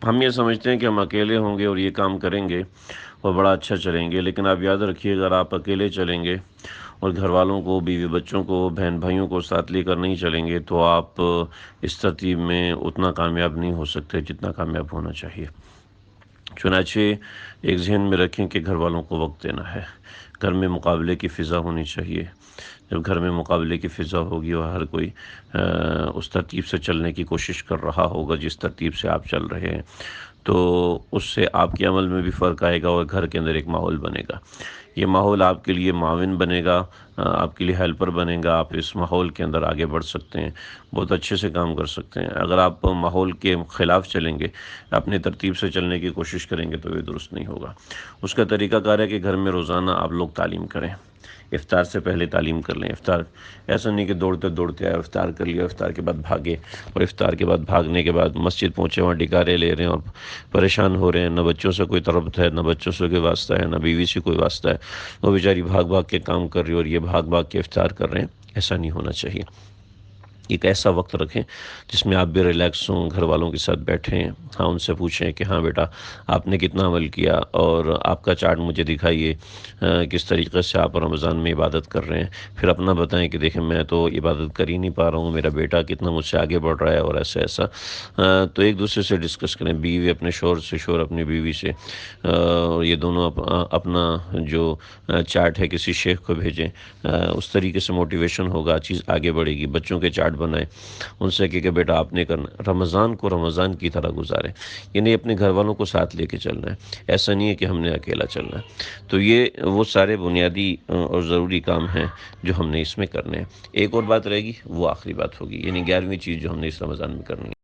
ہم یہ سمجھتے ہیں کہ ہم اکیلے ہوں گے اور یہ کام کریں گے اور بڑا اچھا چلیں گے، لیکن آپ یاد رکھیے اگر آپ اکیلے چلیں گے اور گھر والوں کو، بیوی بچوں کو، بہن بھائیوں کو ساتھ لے کر نہیں چلیں گے تو آپ اس ترتیب میں اتنا کامیاب نہیں ہو سکتے جتنا کامیاب ہونا چاہیے۔ چنانچہ ایک ذہن میں رکھیں کہ گھر والوں کو وقت دینا ہے، گھر میں مقابلے کی فضا ہونی چاہیے۔ جب گھر میں مقابلے کی فضا ہوگی اور ہر کوئی اس ترتیب سے چلنے کی کوشش کر رہا ہوگا جس ترتیب سے آپ چل رہے ہیں، تو اس سے آپ کے عمل میں بھی فرق آئے گا اور گھر کے اندر ایک ماحول بنے گا۔ یہ ماحول آپ کے لیے معاون بنے گا، آپ کے لیے ہیلپر بنے گا۔ آپ اس ماحول کے اندر آگے بڑھ سکتے ہیں، بہت اچھے سے کام کر سکتے ہیں۔ اگر آپ ماحول کے خلاف چلیں گے، اپنی ترتیب سے چلنے کی کوشش کریں گے تو یہ درست نہیں ہوگا۔ اس کا طریقہ کار ہے کہ گھر میں روزانہ آپ لوگ تعلیم کریں، افطار سے پہلے تعلیم کر لیں۔ افطار ایسا نہیں کہ دوڑتے دوڑتے آئے، افطار کر لیا، افطار کے بعد بھاگے، اور افطار کے بعد بھاگنے کے بعد مسجد پہنچے، وہاں ڈکارے لے رہے ہیں اور پریشان ہو رہے ہیں۔ نہ بچوں سے کوئی طلب ہے، نہ بچوں سے کوئی واسطہ ہے، نہ بیوی سے کوئی واسطہ ہے، وہ بیچاری بھاگ بھاگ کے کام کر رہی ہے اور یہ بھاگ بھاگ کے افطار کر رہے ہیں۔ ایسا نہیں ہونا چاہیے۔ ایک ایسا وقت رکھیں جس میں آپ بھی ریلیکس ہوں، گھر والوں کے ساتھ بیٹھیں، ہاں ان سے پوچھیں کہ ہاں بیٹا آپ نے کتنا عمل کیا اور آپ کا چارٹ مجھے دکھائیے، کس طریقے سے آپ رمضان میں عبادت کر رہے ہیں۔ پھر اپنا بتائیں کہ دیکھیں میں تو عبادت کر ہی نہیں پا رہا ہوں، میرا بیٹا کتنا مجھ سے آگے بڑھ رہا ہے اور ایسا ایسا۔ تو ایک دوسرے سے ڈسکس کریں، بیوی اپنے شوہر سے، شوہر اپنی بیوی سے، اور یہ دونوں اپنا جو چارٹ ہے کسی شیخ کو بھیجیں، اس طریقے سے موٹیویشن ہوگا، چیز آگے بڑھے گی۔ بچوں کے چارٹ بنائیں، ان سے کہ بیٹا آپ نے کرنا، رمضان کو رمضان کی طرح گزاریں، یعنی اپنے گھر والوں کو ساتھ لے کے چلنا ہے، ایسا نہیں ہے کہ ہم نے اکیلا چلنا ہے۔ تو یہ وہ سارے بنیادی اور ضروری کام ہیں جو ہم نے اس میں کرنے ہیں۔ ایک اور بات رہے گی، وہ آخری بات ہوگی، یعنی 11ویں چیز جو ہم نے اس رمضان میں کرنی ہے۔